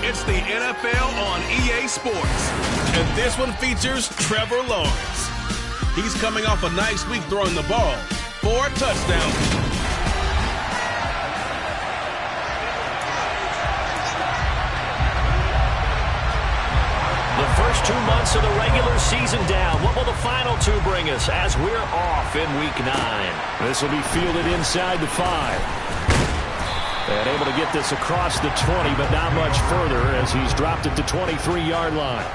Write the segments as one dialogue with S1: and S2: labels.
S1: It's the NFL on EA Sports, and this one features Trevor Lawrence. He's coming off a nice week throwing the ball. 4 touchdowns.
S2: The first 2 months of the regular season down. What will the final 2 bring us as we're off in Week 9? This will be fielded inside the 5. And able to get this across the 20, but not much further as he's dropped it to 23-yard line.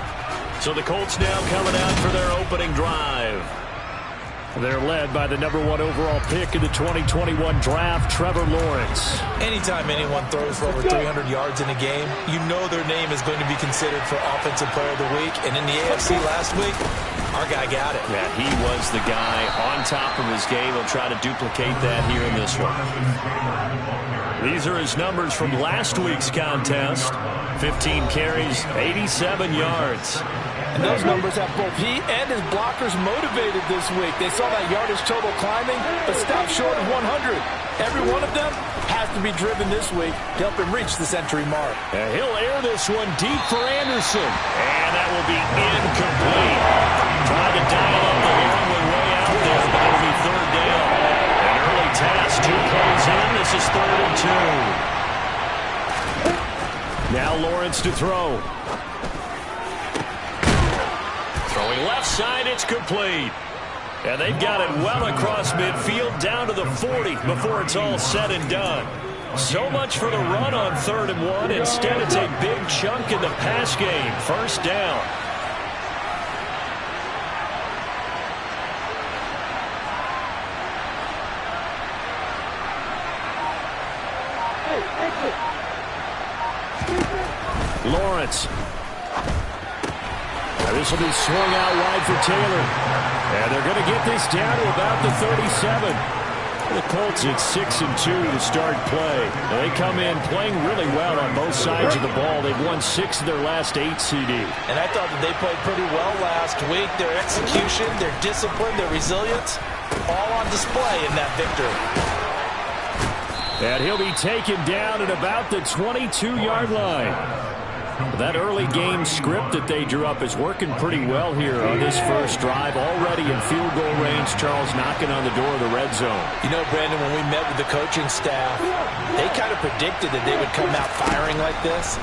S2: So the Colts now coming out for their opening drive. They're led by the #1 overall pick in the 2021 draft, Trevor Lawrence.
S3: Anytime anyone throws for over 300 yards in a game, you know their name is going to be considered for Offensive Player of the Week. And in the AFC last week, our guy got it.
S2: Yeah, he was the guy on top of his game. He'll try to duplicate that here in this one. These are his numbers from last week's contest. 15 carries, 87 yards.
S4: And those numbers have both he and his blockers motivated this week. They saw that yardage total climbing, but stopped short of 100. Every one of them has to be driven this week to help him reach the century mark.
S2: And he'll air this one deep for Anderson. And that will be incomplete. Tried to dial up the long way out there, but it'll be 3rd down. An early task, 2 plays in. This is 3rd and 2. Now Lawrence to throw. Throwing left side, it's complete. And they've got it well across midfield down to the 40 before it's all said and done. So much for the run on 3rd and 1. Instead, it's a big chunk in the pass game. 1st down. Lawrence. This will be swung out wide for Taylor. And they're going to get this down to about the 37. The Colts at 6-2 to start play. They come in playing really well on both sides of the ball. They've won 6 of their last 8 CD.
S3: And I thought that they played pretty well last week. Their execution, their discipline, their resilience, all on display in that victory.
S2: And he'll be taken down at about the 22-yard line. That early game script that they drew up is working pretty well here on this first drive. Already in field goal range, Charles knocking on the door of the red zone.
S3: You know, Brandon, when we met with the coaching staff, they kind of predicted that they would come out firing like this.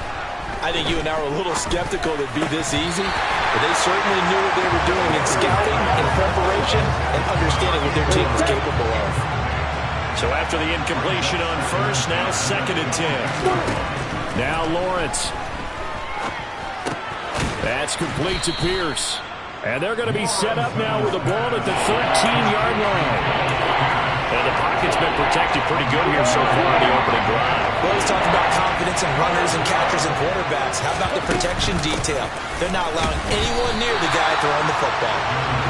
S3: I think you and I were a little skeptical that it'd be this easy, but they certainly knew what they were doing in scouting, in preparation, and understanding what their team was capable of.
S2: So after the incompletion on 1st, now 2nd and 10. Now Lawrence. That's complete to Pierce. And they're going to be set up now with the ball at the 13-yard line. And the pocket's been protected pretty good here so far in the opening drive.
S3: Well, he's talking about confidence in runners and catchers and quarterbacks. How about the protection detail? They're not allowing anyone near the guy throwing the football.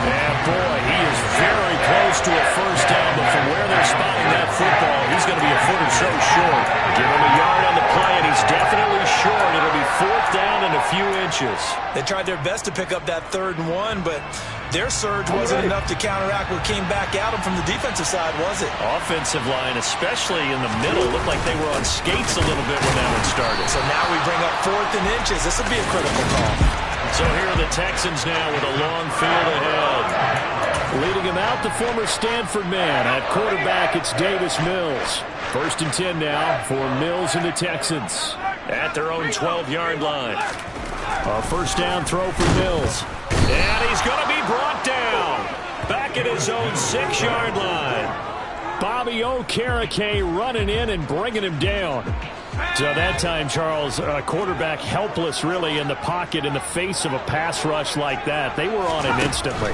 S2: And boy, he is very close to a 1st down, but from where they're spotting that football, he's going to be a foot or so short. Give him a yard on the play, and he's definitely short. It'll be 4th down and a few inches.
S3: They tried their best to pick up that 3rd and 1, but their surge wasn't enough to counteract what came back at them from the defensive side, was it?
S2: Offensive line, especially in the middle, looked like they were on skates a little bit when that one started.
S3: So now we bring up 4th and inches. This will be a critical call.
S2: So here are the Texans now with a long field ahead. Leading him out, the former Stanford man. At quarterback, it's Davis Mills. 1st and 10 now for Mills and the Texans. At their own 12-yard line. A 1st down throw for Mills. And he's going to be brought down. Back at his own 6-yard line. Bobby Okereke running in and bringing him down. So that time, Charles, quarterback helpless really in the pocket in the face of a pass rush like that. They were on him instantly.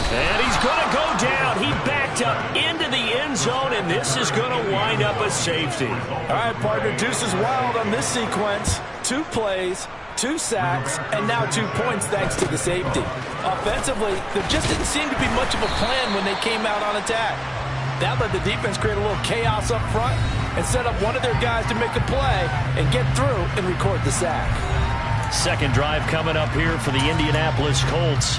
S2: And he's going to go down. He backed up into the end zone, and this is going to wind up a safety.
S4: All right, partner, deuce is wild on this sequence. 2 plays, 2 sacks, and now 2 points thanks to the safety. Offensively, there just didn't seem to be much of a plan when they came out on attack. That let the defense create a little chaos up front and set up one of their guys to make a play and get through and record the sack.
S2: Second drive coming up here for the Indianapolis Colts.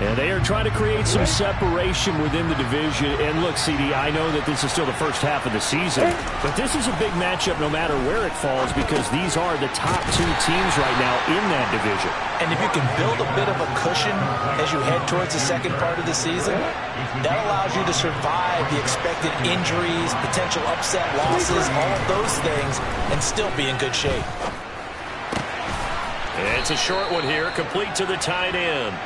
S2: And they are trying to create some separation within the division. And look, CD, I know that this is still the first half of the season, but this is a big matchup no matter where it falls because these are the top two teams right now in that division.
S3: And if you can build a bit of a cushion as you head towards the second part of the season, that allows you to survive the expected injuries, potential upset losses, all of those things, and still be in good shape.
S2: It's a short one here, complete to the tight end.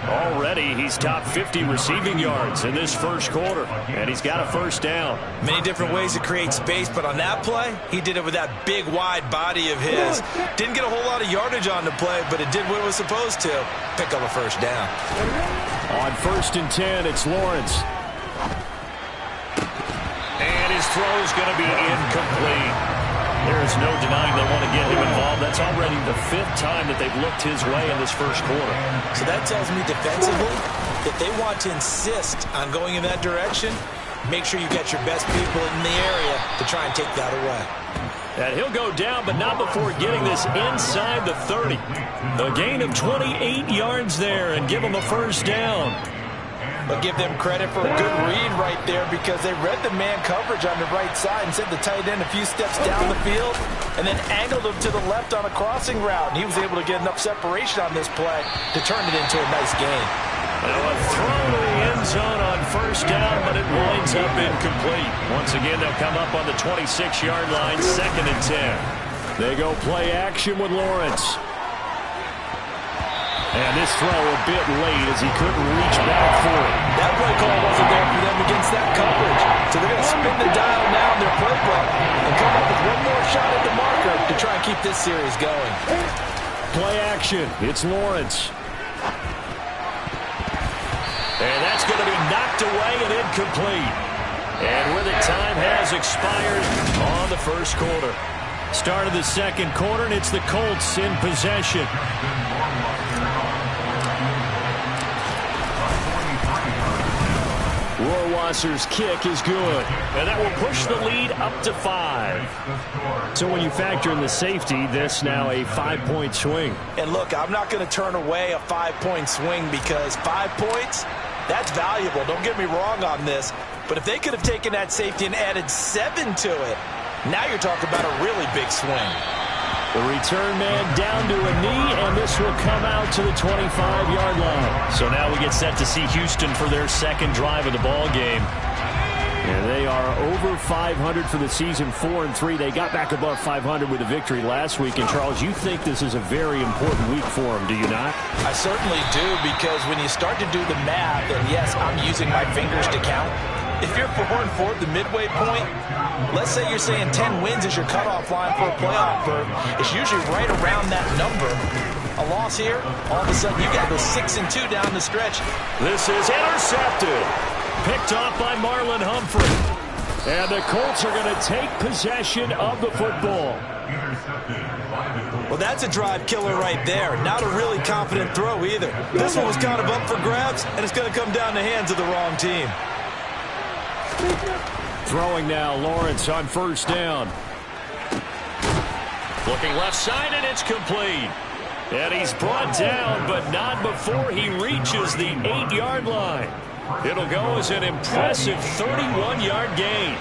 S2: Already, he's top 50 receiving yards in this first quarter, and he's got a first down.
S3: Many different ways to create space, but on that play, he did it with that big, wide body of his. Didn't get a whole lot of yardage on the play, but it did what it was supposed to. Pick up a first down.
S2: On 1st and 10, it's Lawrence. And his throw is going to be incomplete. There's no denying they want to get him involved. That's already the 5th time that they've looked his way in this first quarter.
S3: So that tells me defensively that they want to insist on going in that direction. Make sure you get your best people in the area to try and take that away.
S2: And he'll go down, but not before getting this inside the 30. A gain of 28 yards there and give him a first down.
S3: But give them credit for a good read right there because they read the man coverage on the right side and sent the tight end a few steps down the field and then angled him to the left on a crossing route. And he was able to get enough separation on this play to turn it into a nice gain.
S2: Now a throw to the end zone on first down, but it winds up incomplete. Once again, they'll come up on the 26-yard line, 2nd and 10. They go play action with Lawrence. And this throw a bit late as he couldn't reach back for it.
S3: That play call wasn't there for them against that coverage. So they're going to spin the dial now in their playbook and come up with one more shot at the marker to try and keep this series going.
S2: Play action. It's Lawrence. And that's going to be knocked away and incomplete. And with it, time has expired on the first quarter. Start of the second quarter, and it's the Colts in possession. Rohrwasser's kick is good, and that will push the lead up to 5. So when you factor in the safety, this now a 5-point swing.
S3: And look, I'm not going to turn away a 5-point swing because 5 points, that's valuable. Don't get me wrong on this. But if they could have taken that safety and added 7 to it, now you're talking about a really big swing.
S2: The return man down to a knee, and this will come out to the 25-yard line. So now we get set to see Houston for their second drive of the ball game. And they are over 500 for the season, 4-3. They got back above 500 with a victory last week. And, Charles, you think this is a very important week for them, do you not?
S3: I certainly do, because when you start to do the math, and yes, I'm using my fingers to count, if you're 4-4 at the midway point, let's say you're saying 10 wins is your cutoff line for a playoff berth. It's usually right around that number. A loss here, all of a sudden you got to go 6-2 down the stretch.
S2: This is intercepted. Picked off by Marlon Humphrey. And the Colts are going to take possession of the football.
S3: Well, that's a drive killer right there. Not a really confident throw either. This one was kind of up for grabs, and it's going to come down the hands of the wrong team.
S2: Throwing now, Lawrence on first down. Looking left side, and it's complete. And he's brought down, but not before he reaches the 8-yard line. It'll go as an impressive 31-yard gain.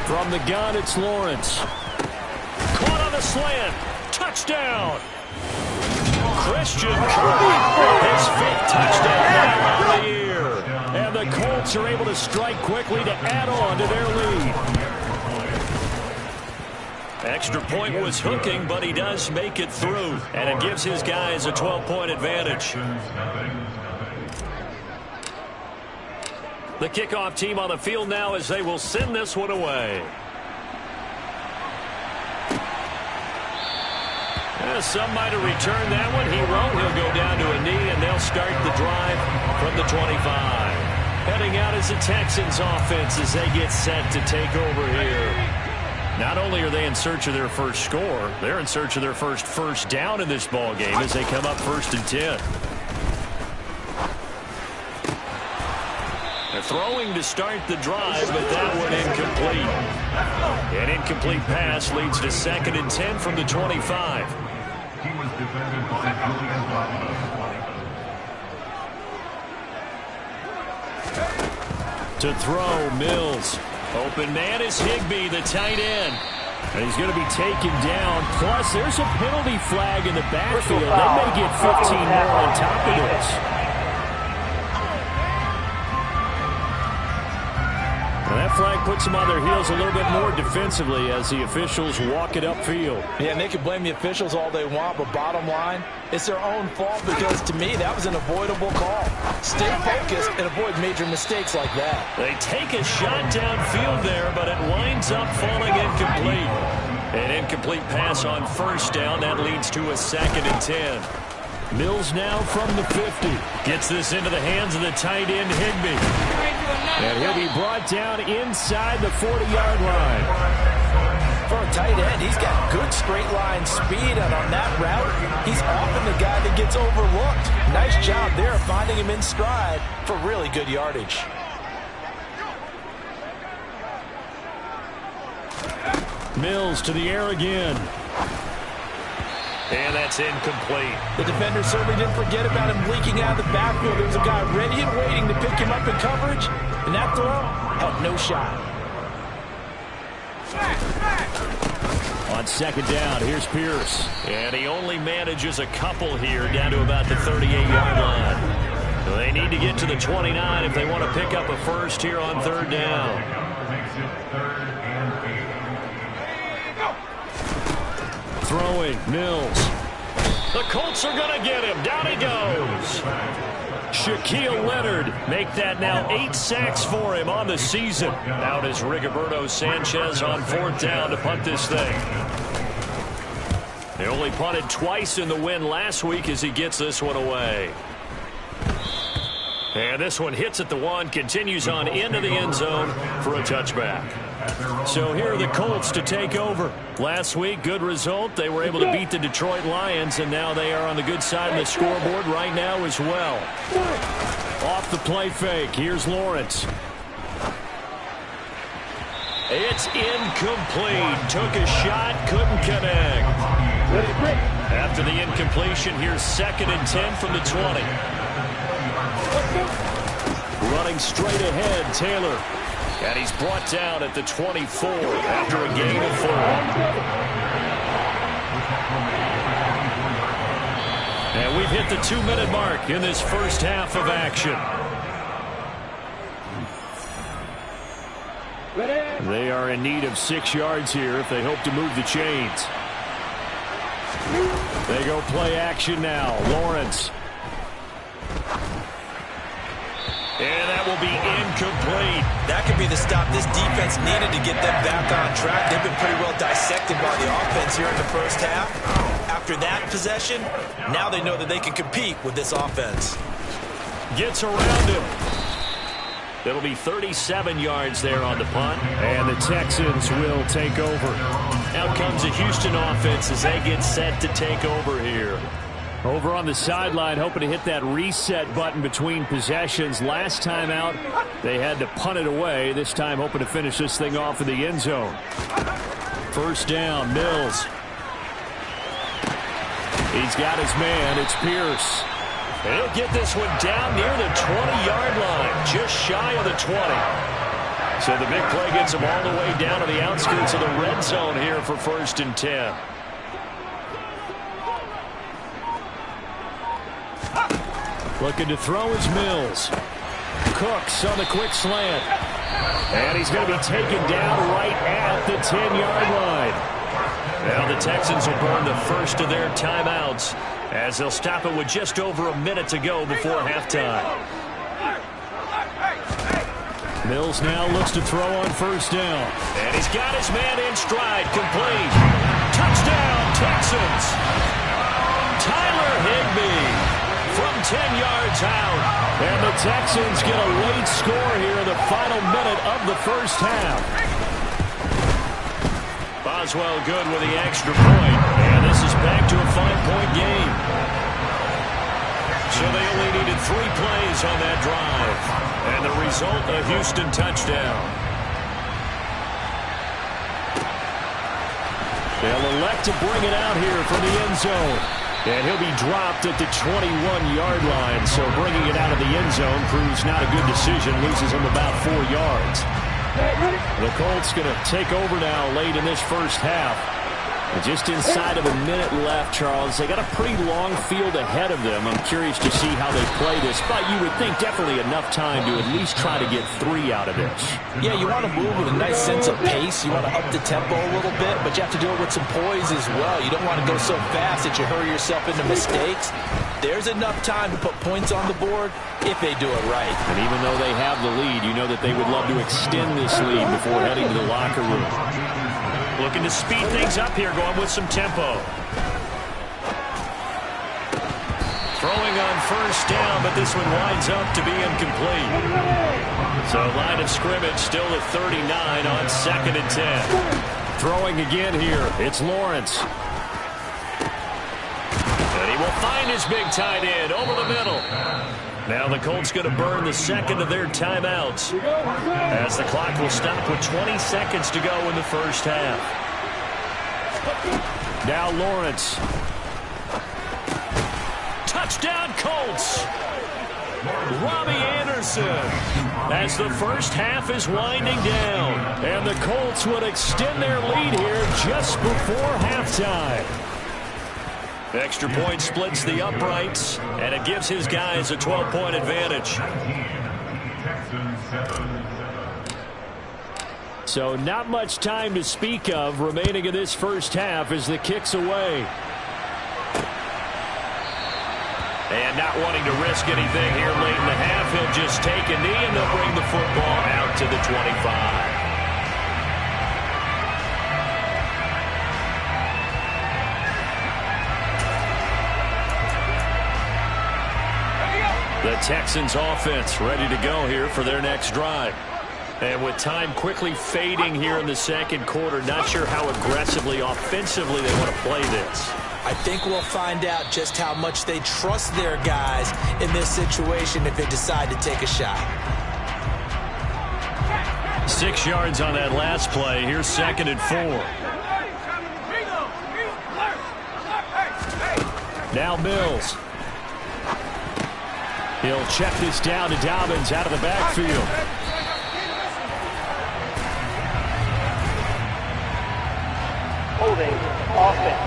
S2: From the gun, it's Lawrence. Caught on the slant. Touchdown. Christian Kirk, his 5th touchdown now on the year. And the Colts are able to strike quickly to add on to their lead. Extra point was hooking, but he does make it through. And it gives his guys a 12-point advantage. The kickoff team on the field now as they will send this one away. Some might have returned that one. He won't. He'll go down to a knee, and they'll start the drive from the 25. Heading out is the Texans offense as they get set to take over here. Not only are they in search of their first score, they're in search of their first down in this ball game as they come up 1st and 10. The throwing to start the drive, but that one incomplete. An incomplete pass leads to 2nd and 10 from the 25.
S5: He was defended by Julian Butler.
S2: To throw, Mills. Open man is Higbee, the tight end. And he's going to be taken down. Plus, there's a penalty flag in the backfield. They may get 15 more on top of this. And that flag puts them on their heels a little bit more defensively as the officials walk it upfield.
S4: Yeah, and they can blame the officials all they want, but bottom line, it's their own fault because, to me, that was an avoidable call. Stay focused and avoid major mistakes like that.
S2: They take a shot downfield there, but it winds up falling incomplete. An incomplete pass on 1st down. That leads to a 2nd and 10. Mills now from the 50. Gets this into the hands of the tight end, Higbee. And he'll be brought down inside the 40-yard line.
S4: For a tight end, he's got good straight line speed, and on that route, he's often the guy that gets overlooked. Nice job there finding him in stride for really good yardage.
S2: Mills to the air again. And that's incomplete.
S4: The defender certainly didn't forget about him leaking out of the backfield. There was a guy ready and waiting to pick him up in coverage, and that throw had no shot.
S2: On 2nd down, here's Pierce. And he only manages a couple here down to about the 38-yard line. So they need to get to the 29 if they want to pick up a first here on 3rd down.
S5: Makes it 3rd and 8.
S2: Throwing, Mills. The Colts are going to get him. Down he goes. Shaquille Leonard make that now 8 sacks for him on the season. Out is Rigoberto Sanchez on 4th down to punt this thing. They only punted twice in the win last week as he gets this one away. And this one hits at the 1, continues on into the end zone for a touchback. So here are the Colts to take over. Last week, good result. They were able to beat the Detroit Lions, and now they are on the good side of the scoreboard right now as well. Off the play fake, here's Lawrence. It's incomplete. Took a shot, couldn't connect. After the incompletion, here's 2nd and 10 from the 20. Running straight ahead, Taylor. And he's brought down at the 24 after a gain of 4. And we've hit the 2-minute mark in this first half of action. They are in need of 6 yards here if they hope to move the chains. They go play action now. Lawrence. And that will be incomplete.
S3: That could be the stop this defense needed to get them back on track. They've been pretty well dissected by the offense here in the first half. After that possession, now they know that they can compete with this offense.
S2: Gets around him. It'll be 37 yards there on the punt. And the Texans will take over. Out comes the Houston offense as they get set to take over here. Over on the sideline, hoping to hit that reset button between possessions. Last time out, they had to punt it away. This time, hoping to finish this thing off in the end zone. 1st down, Mills. He's got his man. It's Pierce. He'll get this one down near the 20-yard line, just shy of the 20. So the big play gets him all the way down to the outskirts of the red zone here for 1st and 10. Looking to throw is Mills. Cooks on the quick slant. And he's going to be taken down right at the 10-yard line. Now the Texans will burn the first of their timeouts as they'll stop it with just over a minute to go before halftime. Mills now looks to throw on 1st down. And he's got his man in stride, complete. Touchdown, Texans. Tyler Higbee. From 10 yards out. And the Texans get a late score here in the final minute of the first half. Boswell good with the extra point. And this is back to a 5-point game. So they only needed 3 plays on that drive. And the result, a Houston touchdown. They'll elect to bring it out here from the end zone. And he'll be dropped at the 21-yard line. So bringing it out of the end zone proves not a good decision. Loses him about 4 yards. The Colts going to take over now late in this first half. And just inside of a minute left, Charles. They got a pretty long field ahead of them. I'm curious to see how they play this. But you would think definitely enough time to at least try to get 3 out of this.
S4: Yeah, you want to move with a nice sense of pace. You want to up the tempo a little bit, but you have to do it with some poise as well. You don't want to go so fast that you hurry yourself into mistakes. There's enough time to put points on the board if they do it right.
S2: And even though they have the lead, you know that they would love to extend this lead before heading to the locker room. Looking to speed things up here, going with some tempo. Throwing on first down, but this one winds up to be incomplete. So line of scrimmage still at 39 on 2nd and 10. Throwing again here, it's Lawrence. And he will find his big tight end over the middle. Now the Colts going to burn the second of their timeouts as the clock will stop with 20 seconds to go in the first half. Now Lawrence. Touchdown Colts. Robbie Anderson as the first half is winding down. And the Colts would extend their lead here just before halftime. Extra point splits the uprights, and it gives his guys a 12-point advantage. So not much time to speak of remaining in this first half as the kick's away. And not wanting to risk anything here late in the half, he'll just take a knee and they'll bring the football out to the 25. The Texans offense ready to go here for their next drive. And with time quickly fading here in the second quarter, not sure how aggressively, offensively they want to play this.
S4: I think we'll find out just how much they trust their guys in this situation if they decide to take a shot.
S2: 6 yards on that last play. Here's 2nd and 4. Now Mills. He'll check this down to Dobbins out of the backfield.
S6: Holding offense.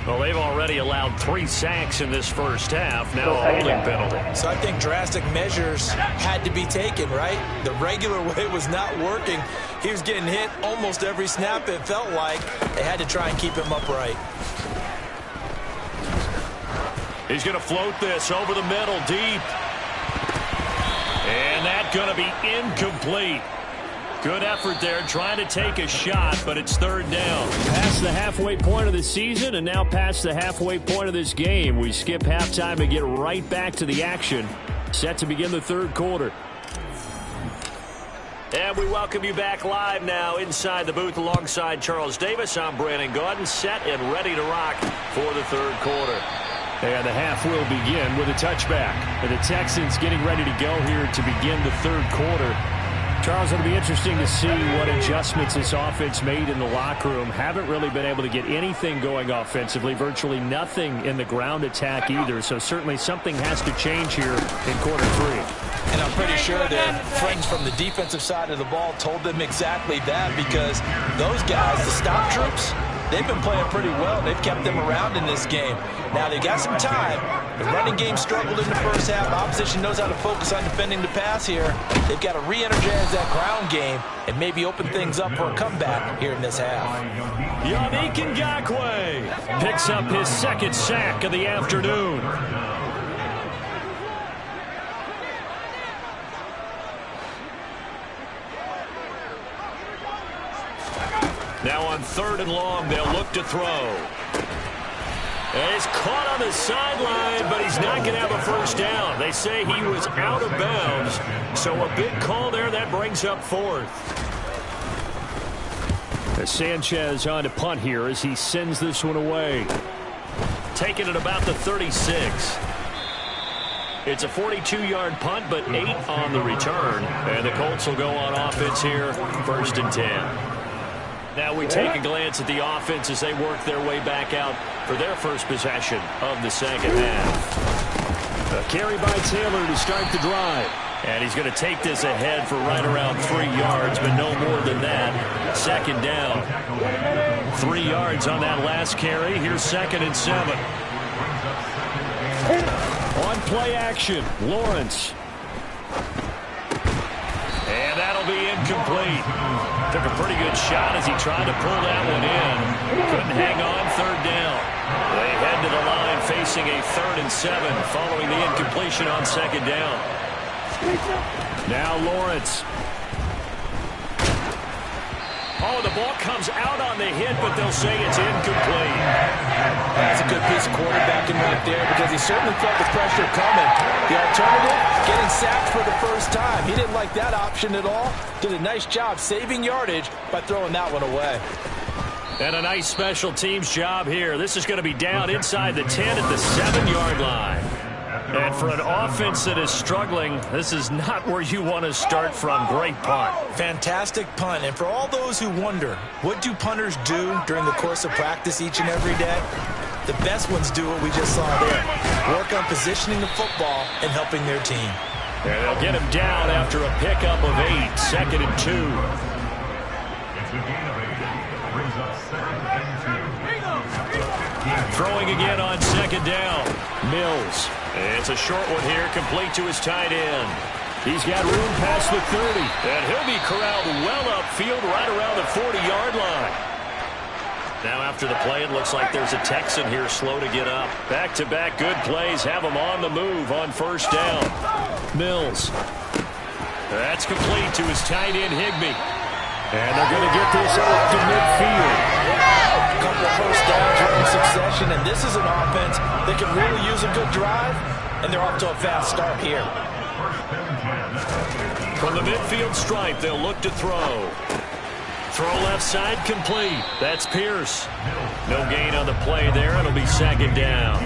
S2: Well, they've already allowed 3 sacks in this first half. Now a holding penalty.
S4: So I think drastic measures had to be taken, right? The regular way was not working. He was getting hit almost every snap, it felt like. They had to try and keep him upright.
S2: He's going to float this over the middle, deep. And that's going to be incomplete. Good effort there, trying to take a shot, but it's 3rd down. Past the halfway point of the season and now past the halfway point of this game. We skip halftime and get right back to the action. Set to begin the 3rd quarter. And we welcome you back live now inside the booth alongside Charles Davis. I'm Brandon Gaudin, set and ready to rock for the 3rd quarter. And the half will begin with a touchback. And the Texans getting ready to go here to begin the 3rd quarter. Charles, it'll be interesting to see what adjustments this offense made in the locker room. Haven't really been able to get anything going offensively, virtually nothing in the ground attack either. So certainly something has to change here in quarter 3.
S4: And I'm pretty sure their friends from the defensive side of the ball told them exactly that, because those guys, the stop troops, they've been playing pretty well. They've kept them around in this game. Now, they've got some time. The running game struggled in the first half. Opposition knows how to focus on defending the pass here. They've got to re-energize that ground game and maybe open things up for a comeback here in this half.
S2: Yannick Ngakoue picks up his 2nd sack of the afternoon. Now on 3rd and long, they'll look to throw. And he's caught on the sideline, but he's not going to have a first down. They say he was out of bounds, so a big call there. That brings up 4th. As Sanchez on to punt here as he sends this one away. Taking it about the 36. It's a 42-yard punt, but 8 on the return. And the Colts will go on offense here, 1st and 10. Now we take a glance at the offense as they work their way back out for their first possession of the second half. A carry by Taylor to start the drive. And he's going to take this ahead for right around 3 yards, but no more than that. 2nd down. 3 yards on that last carry. Here's 2nd and 7. On play action, Lawrence. And that'll be incomplete. Took a pretty good shot as he tried to pull that one in. Couldn't hang on, 3rd down. They head to the line facing a 3rd and 7 following the incompletion on 2nd down. Now Lawrence. Oh, the ball comes out on the hit, but they'll say it's incomplete.
S3: That's a good piece of quarterbacking right there because he certainly felt the pressure coming. The alternative, getting sacked for the first time. He didn't like that option at all. Did a nice job saving yardage by throwing that one away.
S2: And a nice special teams job here. This is going to be down inside the 10 at the 7-yard line. And for an offense that is struggling, this is not where you want to start from. Great punt.
S3: Fantastic punt. And for all those who wonder, what do punters do during the course of practice each and every day? The best ones do what we just saw there. Work on positioning the football and helping their team.
S2: And they'll get him down after a pickup of 8. 2nd and 2.
S5: It's a gain of 8. Brings up 2nd and 2.
S2: Throwing again on 2nd down. Mills. It's a short one here, complete to his tight end. He's got room past the 30. And he'll be corralled well upfield right around the 40-yard line. Now after the play, it looks like there's a Texan here slow to get up. Back-to-back good plays have him on the move on 1st down. Mills. That's complete to his tight end, Higbee. And they're going to get this out to midfield.
S3: A couple of first downs right in succession, and this is an offense that can really use a good drive, and they're off to a fast start here.
S2: From the midfield stripe, they'll look to throw. Throw left side complete. That's Pierce. No gain on the play there. It'll be 2nd down.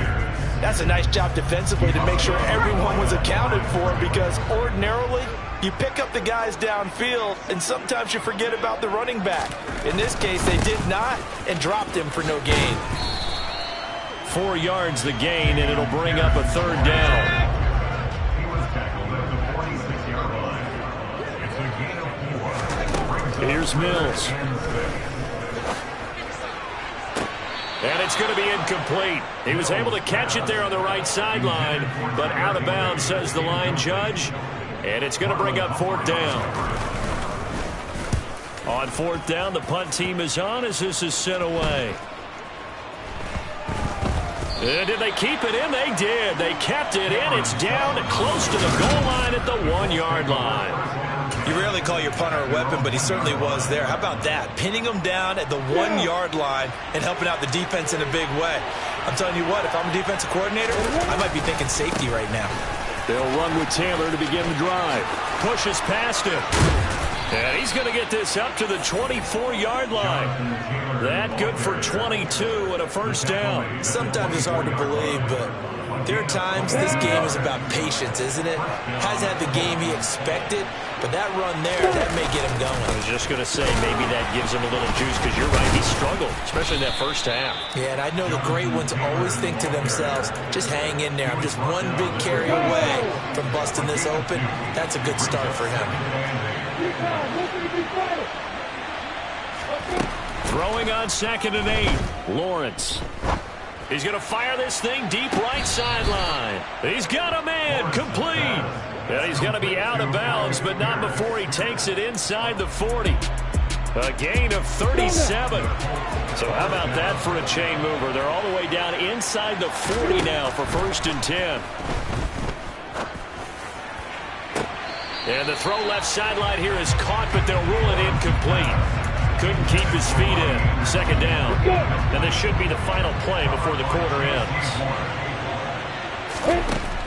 S3: That's a nice job defensively to make sure everyone was accounted for, because ordinarily you pick up the guys downfield and sometimes you forget about the running back. In this case, they did not and dropped him for no gain.
S2: 4 yards the gain, and it'll bring up a 3rd down.
S5: He was tackled at the 46-yard line. It's a gain of 4.
S2: Here's Mills. And it's going to be incomplete. He was able to catch it there on the right sideline, but out of bounds, says the line judge. And it's going to bring up 4th down. On 4th down, the punt team is on as this is sent away. Did they keep it in? They did. They kept it in. It's down close to the goal line at the 1-yard line.
S3: You rarely call your punter a weapon, but he certainly was there. How about that? Pinning him down at the 1-yard line and helping out the defense in a big way. I'm telling you what, if I'm a defensive coordinator, I might be thinking safety right now.
S2: They'll run with Taylor to begin the drive. Pushes past him. And he's going to get this up to the 24-yard line. That good for 22 and a 1st down.
S3: Sometimes it's hard to believe, but there are times this game is about patience, isn't it? Hasn't had the game he expected, but that run there, that may get him going.
S2: I was just going to say, maybe that gives him a little juice, because you're right, he struggled, especially in that 1st half. Yeah,
S3: and I know the great ones always think to themselves, just hang in there. I'm just one big carry away from busting this open. That's a good start for him.
S2: Throwing on 2nd and 8, Lawrence. He's going to fire this thing deep right sideline. He's got a man, complete. And he's going to be out of bounds, but not before he takes it inside the 40. A gain of 37. So how about that for a chain mover? They're all the way down inside the 40 now for 1st and 10. And the throw left sideline here is caught, but they'll rule it incomplete. Couldn't keep his feet in. 2nd down. And this should be the final play before the quarter ends.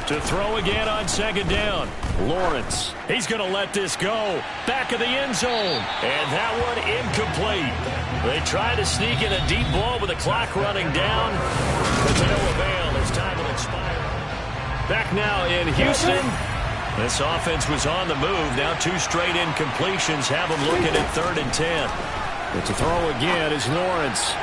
S2: To throw again on 2nd down. Lawrence. He's going to let this go. Back of the end zone. And that one incomplete. They try to sneak in a deep ball with the clock running down. But to no avail as time will expire. Back now in Houston. This offense was on the move. Now 2 straight incompletions have them looking at 3rd and 10. But to throw again is Lawrence.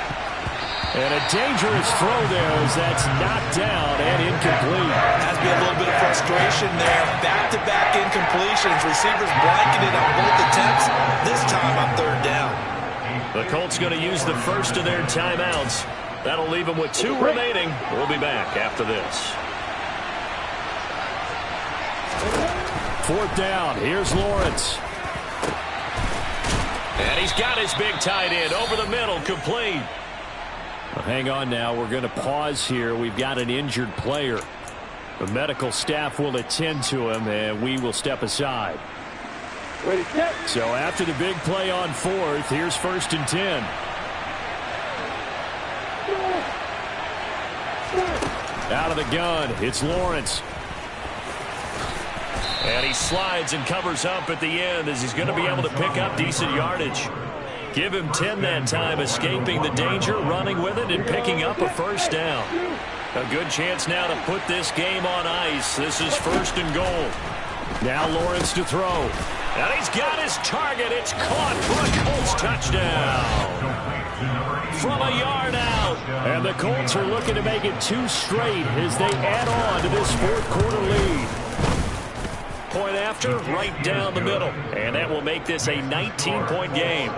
S2: And a dangerous throw there as that's knocked down and incomplete.
S4: Has to be a little bit of frustration there. Back-to-back incompletions. Receivers blanketed on both attempts. This time on 3rd down.
S2: The Colts going to use the first of their timeouts. That'll leave them with 2 remaining. We'll be back after this. 4th down. Here's Lawrence. And he's got his big tight end over the middle, complete. Well, hang on now. We're going to pause here. We've got an injured player. The medical staff will attend to him, and we will step aside.
S6: Ready, set.
S2: So after the big play on 4th, here's 1st and 10. Out of the gun, it's Lawrence. And he slides and covers up at the end as he's going to be able to pick up decent yardage. Give him 10 that time, escaping the danger, running with it, and picking up a 1st down. A good chance now to put this game on ice. This is 1st and goal. Now Lawrence to throw. And he's got his target. It's caught for a Colts touchdown. From a yard out. And the Colts are looking to make it 2 straight as they add on to this 4th quarter lead. Point after, right down the middle. And that will make this a 19-point game.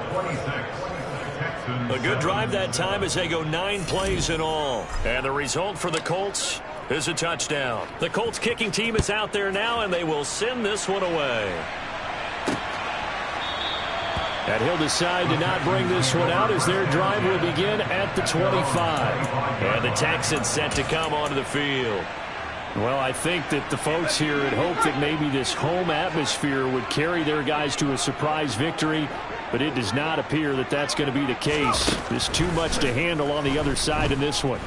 S2: A good drive that time as they go 9 plays in all. And the result for the Colts is a touchdown. The Colts kicking team is out there now, and they will send this one away. And he'll decide to not bring this one out as their drive will begin at the 25. And the Texans set to come onto the field. Well, I think that the folks here had hoped that maybe this home atmosphere would carry their guys to a surprise victory, but it does not appear that that's going to be the case. There's too much to handle on the other side in this one.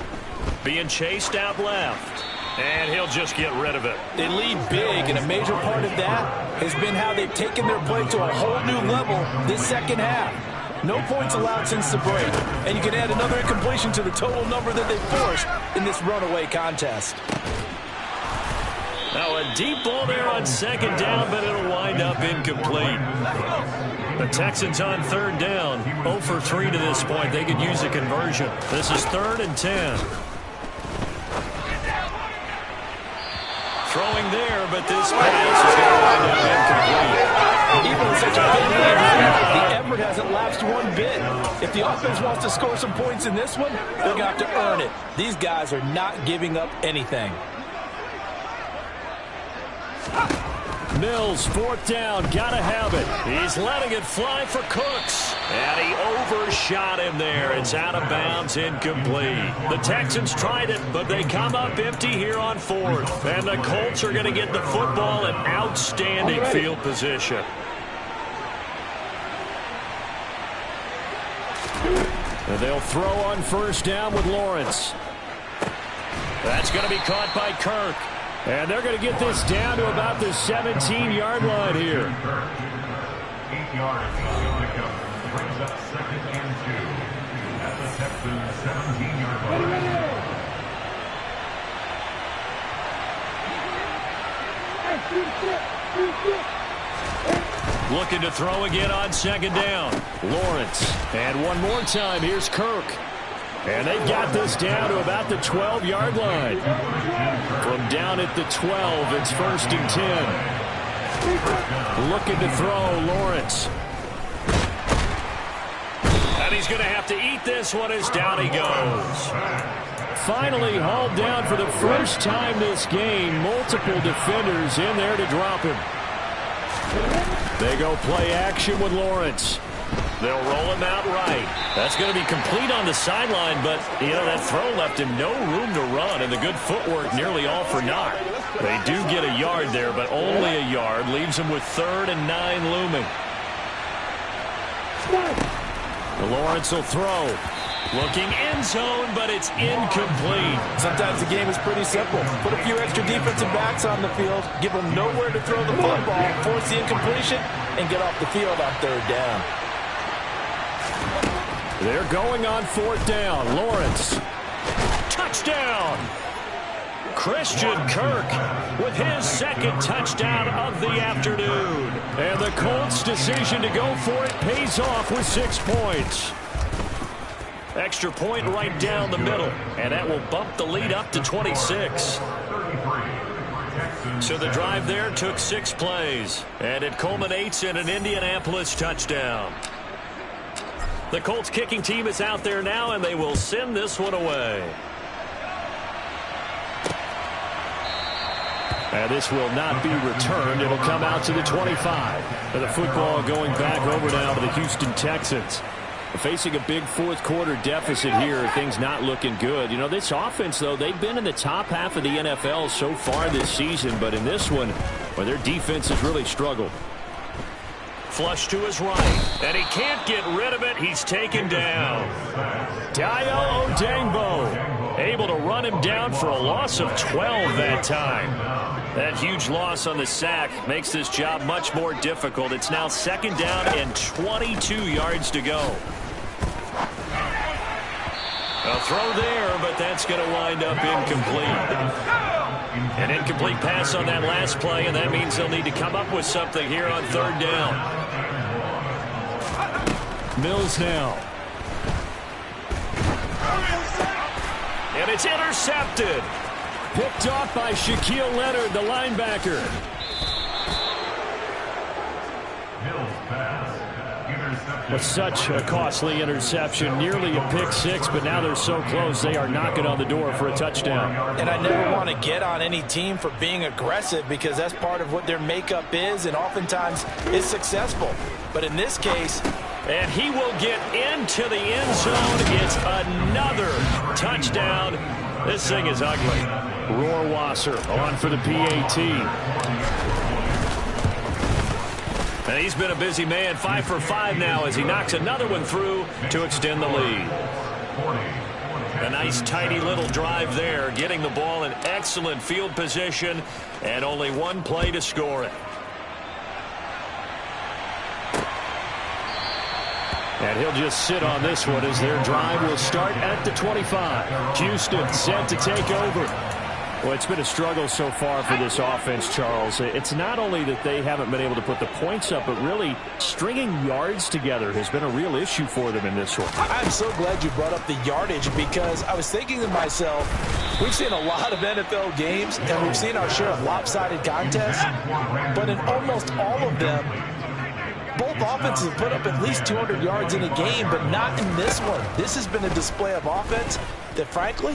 S2: Being chased out left, and he'll just get rid of it.
S4: They lead big, and a major part of that has been how they've taken their play to a whole new level this 2nd half. No points allowed since the break, and you can add another incompletion to the total number that they forced in this runaway contest.
S2: Now a deep ball there on 2nd down, but it'll wind up incomplete. The Texans on 3rd down. 0 for 3 to this point. They could use a conversion. This is 3rd and 10. Throwing there, but this pass is going to wind up incomplete.
S4: Even with such a big lead, the effort hasn't lapsed one bit. If the offense wants to score some points in this one, they're going to have to earn it. These guys are not giving up anything.
S2: Mills, 4th down, gotta have it. He's letting it fly for Cooks. And he overshot him there. It's out of bounds, incomplete. The Texans tried it, but they come up empty here on 4th. And the Colts are going to get the football in outstanding field position. And they'll throw on 1st down with Lawrence. That's going to be caught by Kirk. And they're going to get this down to about the 17-yard line here.
S5: 8 yards. Brings up 2nd and 2 at the Texans' 17-yard line.
S2: Looking to throw again on 2nd down. Lawrence. And one more time, here's Kirk. And they've got this down to about the 12-yard line. From down at the 12, it's 1st and 10. Looking to throw, Lawrence. And he's going to have to eat this one as down he goes. Finally hauled down for the first time this game. Multiple defenders in there to drop him. They go play action with Lawrence. They'll roll him out right. That's going to be complete on the sideline, but, you know, that throw left him no room to run, and the good footwork nearly all for naught. They do get a yard there, but only a yard. Leaves him with 3rd and 9 looming. Lawrence will throw. Looking end zone, but it's incomplete.
S4: Sometimes the game is pretty simple. Put a few extra defensive backs on the field, give them nowhere to throw the football, force the incompletion, and get off the field on 3rd down.
S2: They're going on 4th down. Lawrence. Touchdown. Christian Kirk with his second touchdown of the afternoon. And the Colts' decision to go for it pays off with 6 points. Extra point right down the middle, and that will bump the lead up to 26. So the drive there took 6 plays, and it culminates in an Indianapolis touchdown. The Colts kicking team is out there now, and they will send this one away. And this will not be returned. It'll come out to the 25. And the football going back over now to the Houston Texans. Facing a big fourth-quarter deficit here, things not looking good. You know, this offense, though, they've been in the top half of the NFL so far this season, but in this one, well, their defense has really struggled. Flush to his right, and he can't get rid of it. He's taken down. Dayo Odeyingbo able to run him down for a loss of 12 that time. That huge loss on the sack makes this job much more difficult. It's now 2nd down and 22 yards to go. A throw there, but that's going to wind up incomplete. An incomplete pass on that last play, and that means they'll need to come up with something here on 3rd down. Mills now. And it's intercepted. Picked off by Shaquille Leonard, the linebacker. With such a costly interception, nearly a pick 6, but now they're so close they are knocking on the door for a touchdown.
S4: And I never want to get on any team for being aggressive because that's part of what their makeup is, and oftentimes it's successful. But in this case,
S2: and he will get into the end zone. It's another touchdown. This thing is ugly. Rohrwasser on for the PAT. And he's been a busy man, 5 for 5 now as he knocks another one through to extend the lead. A nice tidy little drive there, getting the ball in excellent field position, and only one play to score it. And he'll just sit on this one as their drive will start at the 25. Houston set to take over. Well, it's been a struggle so far for this offense, Charles. It's not only that they haven't been able to put the points up, but really stringing yards together has been a real issue for them in this one.
S4: I'm so glad you brought up the yardage because I was thinking to myself, we've seen a lot of NFL games and we've seen our share of lopsided contests, but in almost all of them, both offenses have put up at least 200 yards in a game, but not in this one. This has been a display of offense that, frankly,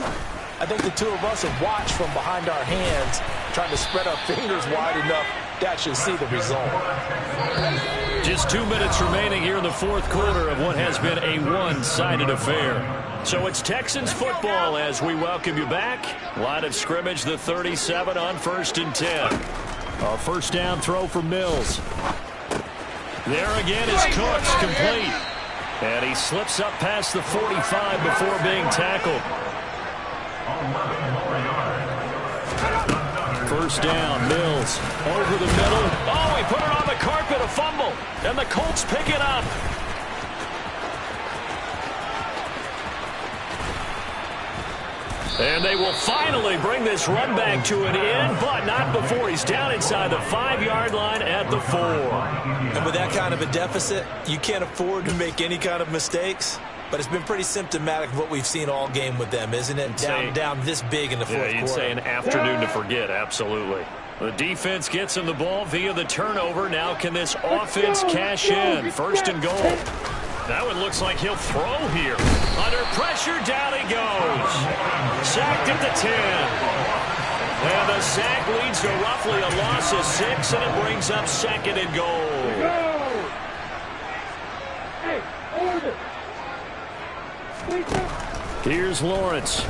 S4: I think the two of us have watched from behind our hands, trying to spread our fingers wide enough to actually see the result.
S2: Just 2 minutes remaining here in the fourth quarter of what has been a one-sided affair. So it's Texans football as we welcome you back. Line of scrimmage, the 37 on 1st and 10. A first down throw for Mills. There again is Cooks, complete. And he slips up past the 45 before being tackled. First down, Mills over the middle. Oh, he put it on the carpet, a fumble. And the Colts pick it up. And they will finally bring this run back to an end, but not before he's down inside the 5-yard line at the 4.
S4: And with that kind of a deficit, you can't afford to make any kind of mistakes. But it's been pretty symptomatic of what we've seen all game with them, isn't it? Down this big in the fourth quarter.
S2: You'd say an afternoon to forget, absolutely. The defense gets him the ball via the turnover. Now can this offense cash in? 1st and goal. That one looks like he'll throw here. Under pressure, down he goes. Sacked at the 10. And the sack leads to roughly a loss of 6, and it brings up 2nd and goal. Here's Lawrence.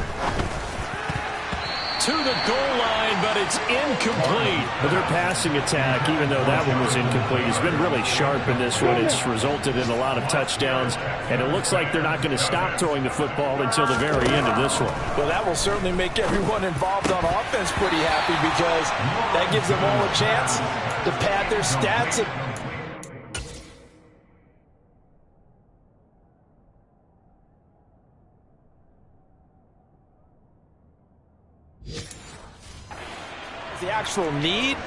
S2: To the goal line, but it's incomplete. But their passing attack, even though that one was incomplete, has been really sharp in this one. It's resulted in a lot of touchdowns, and it looks like they're not going to stop throwing the football until the very end of this one.
S4: Well, that will certainly make everyone involved on offense pretty happy because that gives them all a chance to pad their stats. as the actual need,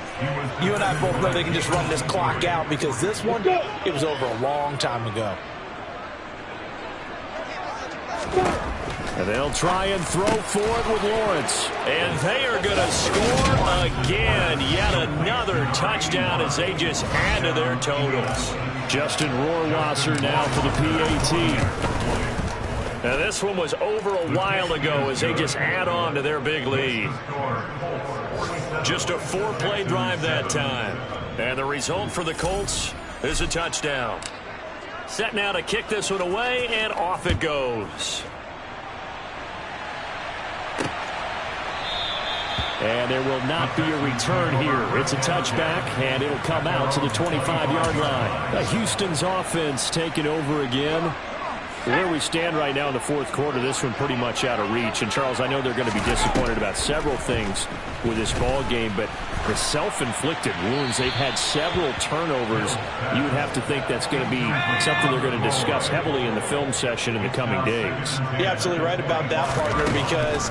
S4: you and I both know they can just run this clock out because this one, it was over a long time ago.
S2: And they'll try and throw for it with Lawrence. And they are going to score again. Yet another touchdown as they just add to their totals. Justin Rohrwasser now for the PAT. Now this one was over a while ago as they just add on to their big lead. Just a 4-play drive that time. And the result for the Colts is a touchdown. Set now to kick this one away, and off it goes. And there will not be a return here. It's a touchback, and it'll come out to the 25-yard line. Houston's offense taking over again. Where we stand right now in the fourth quarter, this one pretty much out of reach. And, Charles, I know they're going to be disappointed about several things with this ball game, but the self-inflicted wounds, they've had several turnovers. You would have to think that's going to be something they're going to discuss heavily in the film session in the coming days.
S4: You're absolutely right about that, partner, because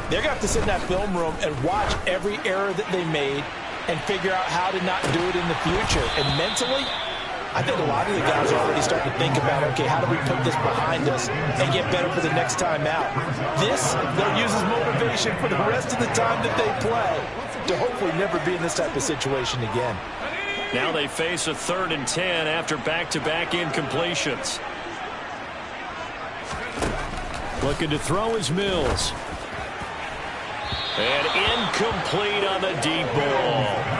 S4: they're going to have to sit in that film room and watch every error that they made and figure out how to not do it in the future. And mentally, I think a lot of the guys are already starting to think about, okay, how do we put this behind us and get better for the next time out? This, they'll use as motivation for the rest of the time that they play to hopefully never be in this type of situation again.
S2: Now they face a 3rd and 10 after back-to-back incompletions. Looking to throw is Mills. And incomplete on the deep ball.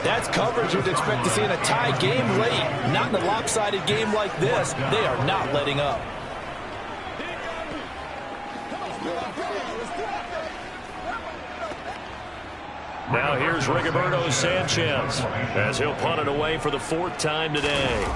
S4: That's coverage you'd expect to see in a tie game late. Not in a lopsided game like this. They are not letting up.
S2: Now here's Rigoberto Sanchez as he'll punt it away for the 4th time today.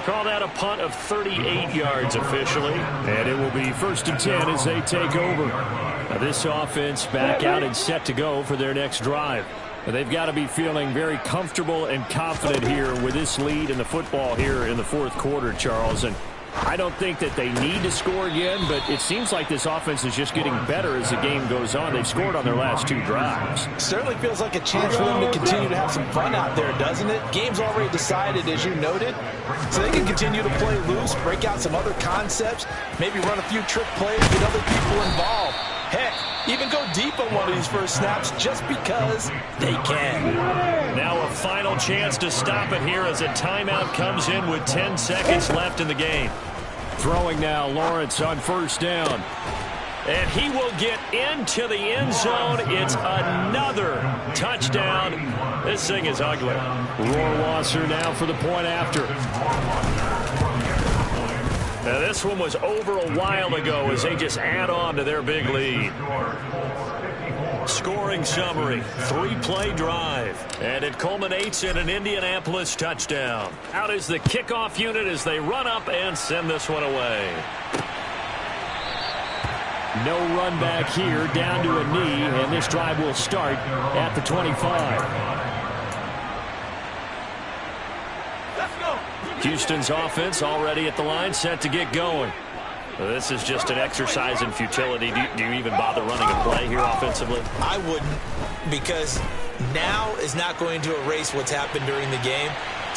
S2: Call that a punt of 38 yards officially. And it will be 1st and 10 as they take over. Now this offense back out and set to go for their next drive. They've got to be feeling very comfortable and confident here with this lead in the football here in the fourth quarter, Charles. And I don't think that they need to score again, but it seems like this offense is just getting better as the game goes on. They've scored on their last 2 drives.
S4: Certainly feels like a chance for them to continue to have some fun out there, doesn't it? Game's already decided, as you noted, so they can continue to play loose, break out some other concepts, maybe run a few trick plays, get other people involved. Heck, even go deep on one of these first snaps just because they can.
S2: Now a final chance to stop it here as a timeout comes in with 10 seconds left in the game. Throwing now, Lawrence on 1st down. And he will get into the end zone. It's another touchdown. This thing is ugly. Rohrwasser now for the point after. Now this one was over a while ago as they just add on to their big lead. Scoring summary, 3-play drive. And it culminates in an Indianapolis touchdown. Out is the kickoff unit as they run up and send this one away. No run back here, down to a knee, and this drive will start at the 25. Houston's offense already at the line, set to get going. This is just an exercise in futility. Do you even bother running a play here offensively?
S3: I wouldn't, because now is not going to erase what's happened during the game.